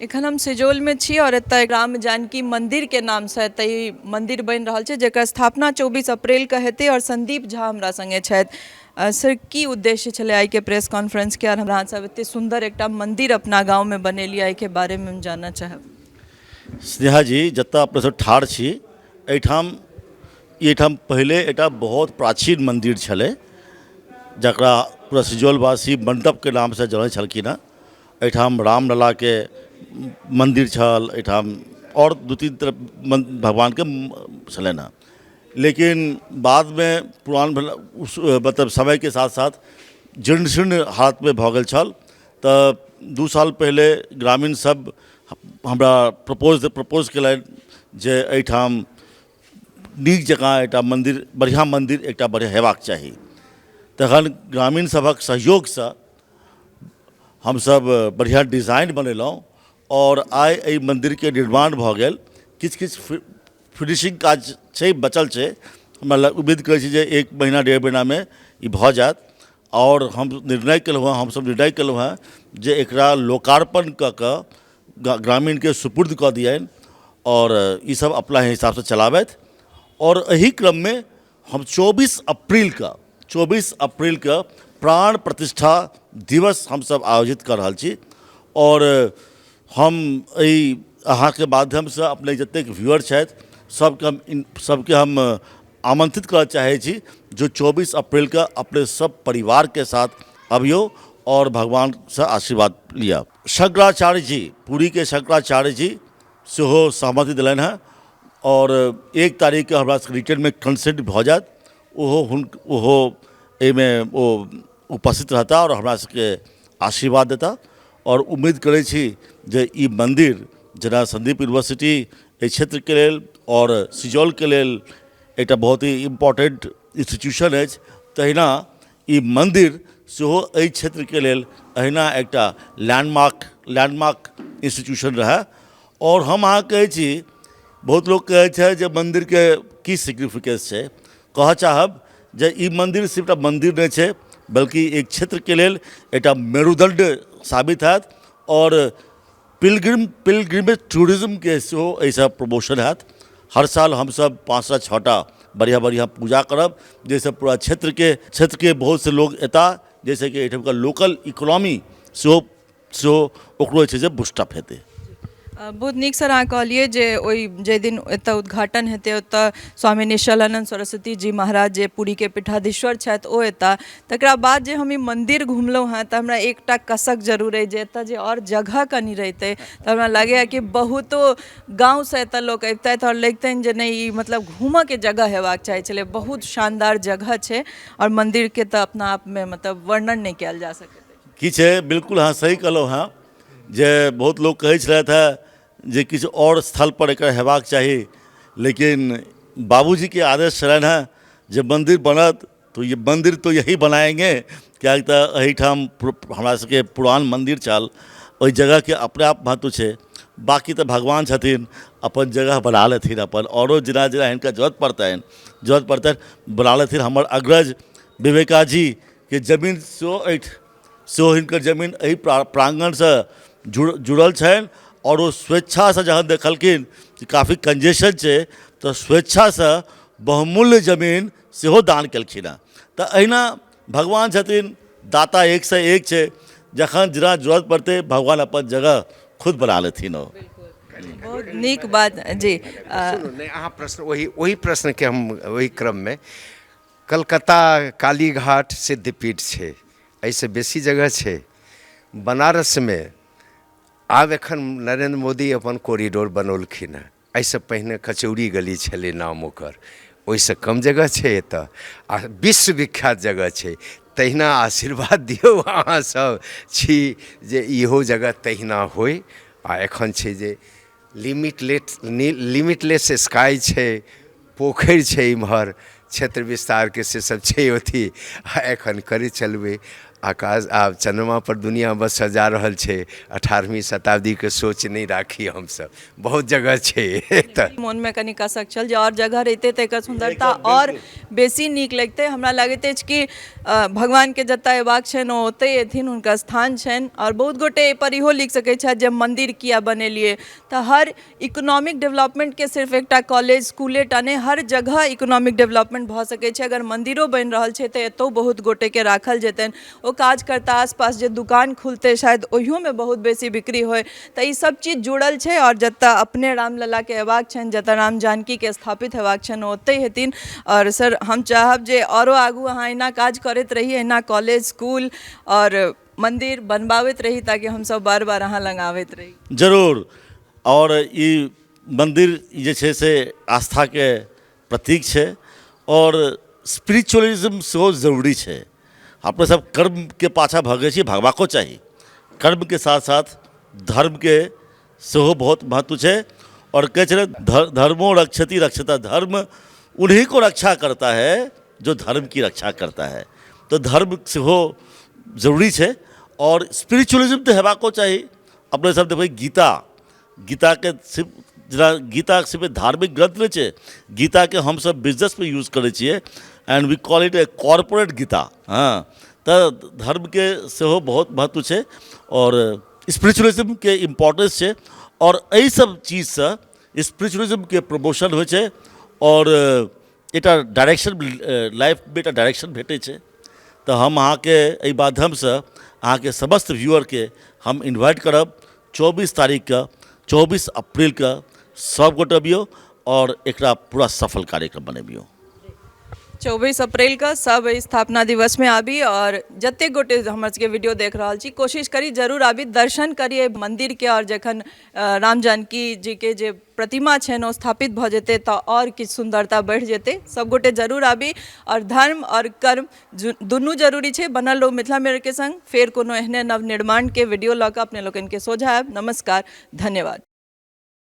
एखन हम सिजौल में छी और एतय राम जानकी मंदिर के नाम से एतय मंदिर बनि रहल छै जेकर स्थापना 24 अप्रैल के हेतै और संदीप झा हमरा संगे छथि। सर की उद्देश्य छलै आई के प्रेस कॉन्फ्रेंस के और हमरा सब एते सुंदर एकटा मंदिर अपना गांव में बनेलिए आई के बारे में हम जानना चाहब। स्नेहा जी जतऽ अपने सब ठाढ़ छी एहिठाम पहिले एकटा बहुत प्राचीन मंदिर छलै जकरा पूरा सिजौलवासी मंडप के नाम से जानै छलखिन हँ। एहिठाम रामलला के मंदिर छल, एहिठाम और दू तीन तरफ भगवान के छलनि हँ। लेकिन बाद में पुरान मतलब समय के साथ साथ जीर्ण शीर्ण हालत में भऽ गेल छल। तऽ 2 साल पहले ग्रामीण सब हमरा प्रपोज केलनि जे एहिठाम नीक जकाँ एकटा मंदिर, बढ़िया मंदिर एकटा बढ़िया हेबाक चाही। तखन ग्रामीण सभक सहयोग से हमसब बढ़िया डिज़ाइन बनेलहुँ और आइ एहि मंदिर के निर्माण भऽ गेल। किछु फिनिशिंग काज छै, बचल छै। हमरा उम्मीद करै छी जे 1 महीना 1.5 महीना में ई भऽ जायत और हमसब निर्णय केलहुँ हँ जे एकरा लोकार्पण कऽ कऽ ग्रामीण के सुपुर्द कऽ दियनि और ई सब अपना हिसाब से चलाबथि। और एही क्रम में हम 24 अप्रैल के प्राण प्रतिष्ठा दिवस हम सब आयोजित कर रहल छी। और हम एहि अहाँ के माध्यम से अपने जतेक व्यूअर छथि सबके हम आमंत्रित करऽ चाहै छी जो 24 अप्रैल के अपने सब परिवार के साथ अबियो और भगवान से आशीर्वाद लिया। शंकराचार्य जी, पुरी के शंकराचार्य जी सेहो सहमति दिलनि हैं और 1 तारीख के हमरा रिटर्न में कंसेंट भऽ जायत। ओहो एहिमे ओ उपस्थित रहता और हमरा सबके आशीर्वाद देता। और उम्मीद करै छी जे ई मंदिर जेना संदीप यूनिवर्सिटी एहि क्षेत्र के लेल और सिजौल के लेल एकटा बहुत ही इम्पोर्टेंट इंस्टीट्यूशन अछि, तहिना ई मंदिर सेहो एहि क्षेत्र के लेल अहिना एकटा लैंडमार्क इंस्टीट्यूशन रहे। और हम अहाँ कहै छी, बहुत लोग कहै छै जे मंदिर के की सिग्निफिकेंस छै। कहऽ चाहब जे ई मंदिर सिर्फ एकटा मंदिर नहीं छै बल्कि एक क्षेत्र के लेल एकटा मेरुदंड साबित हैत और पिलग्रिमेज टूरिज्म के सेहो एहिसँ प्रमोशन हैत। हर साल हम सब 5-6टा बढ़िया पूजा करब जैसे पूरा क्षेत्र के बहुत से लोग एता, जैसे कि एहिठाम का लोकल इकोनॉमी सेहो ओकरो जे छै से बूस्टअप हेतै। बहुत नीक सर अहाँ कहलिए जे ओहि जे दिन एतऽ उद्घाटन हेतै ओतऽ स्वामी निश्चलानंद सरस्वती जी महाराज जे पुरी के पीठाधीश्वर छथि ओ एता। तकरा बाद जे हम ई मंदिर घुमलहुँ हैं तऽ हमरा एकटा कसक जरूर अइ जे एतऽ जे और जगह कनि रहितै तऽ हमरा लागैए कि बहुतो गाँव से एतऽ लोक अबितथि और लगितनि जे नहि ई मतलब घूमऽ के जगह हेबाक चाही छलै। बहुत शानदार जगह छै और मंदिर के तऽ अपना आप में मतलब वर्णन नहीं कयल जा सकैत। की छै, बिल्कुल अहाँ सही कहलहुँ हैं जे बहुत लोग कहै छलथि हैं जे किछु और स्थल पर एकर हेबाक चाही, लेकिन बाबूजी के आदेश छलनि हैं जे मंदिर बनत तो ये मंदिर तो यही बनाएंगे। क्या एहिठाम हमरा सबके पुरान मंदिर छल, ओहि जगह के अपने आप महत्व छै। बाकी तो भगवान छथिन, अपन जगह बना लेथिन, अपन औरो जेना हिनका जरूरत पड़तनि बना लेथिन। हमर अग्रज विवेका जी के जमीन सेहो हिनकर जमीन एहि प्रांगण से जुड़ल छनि और वो स्वेच्छा से जहन देखलखिन कि काफ़ी कंजेशन छै तो स्वेच्छा से बहुमूल्य जमीन सेहो दान केलखिन हैं। तो अहिना भगवान छथिन, दाता एक से एक छै, जखन जेना जरूरत पड़तै भगवान अपन जगह खुद बना लेथिन। बहुत नीक बात जी। सुनू नहीं, अहाँ प्रश्न वही प्रश्न के हम वही क्रम में कलकत्ता कालीघाट सिद्धपीठ छै, ऐसे बेसी जगह छै। बनारस में आब एखन नरेंद्र मोदी अपन कॉरिडोर बनौलखिन हैं, एहिसँ पहिने कचौड़ी गली छलै नाम ओकर, ओहिसँ कम जगह छै एतऽ आ विश्व विख्यात जगह छै। तहिना आशीर्वाद दियौ अहाँ सब छी जे इहो जगह तहिना होय। आ एखन छै जे लिमिटलेस स्काई छै, पोखरि छै इम्हर, क्षेत्र विस्तार के से सब छै अथी एखन करे चलबै। आकाश आब चंद्रमा पर दुनिया बस सजा रहल छे। 18वीं शताब्दी के सोच नहीं राखी हम सब, बहुत जगह छे त मोन में कनी कसक छल जे और जगह रहते तऽ एकर सुंदरता और बेसी नीक लगते। हमरा लागैत अछि कि भगवान के जतऽ अयबाक छनि ओ ओतै एथिन, हुनका स्थान छनि। और बहुत गोटे एहि पर इहो लिख सकैत छथि जे मंदिर किया बनेलिए। तऽ हर इकोनॉमिक डेवलपमेंट के सिर्फ एकटा कॉलेज स्कूले टा नहि, हर जगह इकोनॉमिक डेवलपमेंट भऽ सकैत छै। अगर मंदिरो बनि रहल छै तऽ एतौ बहुत गोटे के राखल जेतनि, ओ काज करता आसपास जे दुकान खुलते शायद ओहियो में बहुत बेसी बिक्री होय। तऽ ई सब चीज जुड़ल छै। और जतऽ अपने रामलला के अयबाक छनि, जतऽ राम जानकी के स्थापित हेबाक छनि ओ ओतै हेथिन। और सर हम चाहब जे औरो आगू अहाँ एना काज करैत रही, एना कॉलेज स्कूल और मंदिर बनबाबैत रही, ताकि हम सब बार बार अहाँ लग आबैत रही। जरूर। और ई मंदिर जे छै से आस्था के प्रतीक छै और स्पिरिचुअलिज्म सेहो जरूरी छै। अपने सब कर्म के पाछा भागे छी, भागबाको चाही। कर्म के साथ साथ धर्म के सेहो बहुत महत्व है। और कहते हैं धर्मो रक्षति रक्षता, धर्म उन्हीं को रक्षा करता है जो धर्म की रक्षा करता है। तो धर्म सेहो जरूरी है और स्पिरिचुअलिज्म तो हेबाको चाही। अपने सब देखो गीता के सिर्फ जरा गीता सिर्फ धार्मिक ग्रंथ नहीं है, गीता के हम सब बिजनेस में यूज करे छिए and we call it a corporate Gita. हाँ, तो धर्म के सेहो बहुत महत्व है और स्पिरिचुअलिज्म के इम्पोर्टेंस है। और यही सब चीज से स्पिरिचुअलिज्म के प्रमोशन हो छै और एक डायरेक्शन लाइफ में एक डायरेक्शन भेटे छै। तो हम अहाँ के एहि माध्यम से अहाँ के समस्त व्यूअर के हम इन्वाइट करब 24 तारीख का 24 अप्रैल का सब गोटे अबियो और एकरा पूरा सफल कार्यक्रम बनेबियो। 24 अप्रैल का सब स्थापना दिवस में आबी और जते गोटे हमर सबके वीडियो देख रहल छी कोशिश करी जरूर आबी, दर्शन करिए मंदिर के। और जखन राम जानकी जी के जे प्रतिमा छनि ओ स्थापित भऽ जेतै तऽ और किछु सुंदरता बढ़ि जेतै। सब गोटे जरूर आबी और धर्म और कर्म दुनू जरूरी छै। बनल रहू मिथिला मिरर के संग, फेर कोनो एहने नवनिर्माण के वीडियो लऽ कऽ अपने लोकनि के सोझा आयब। नमस्कार, धन्यवाद।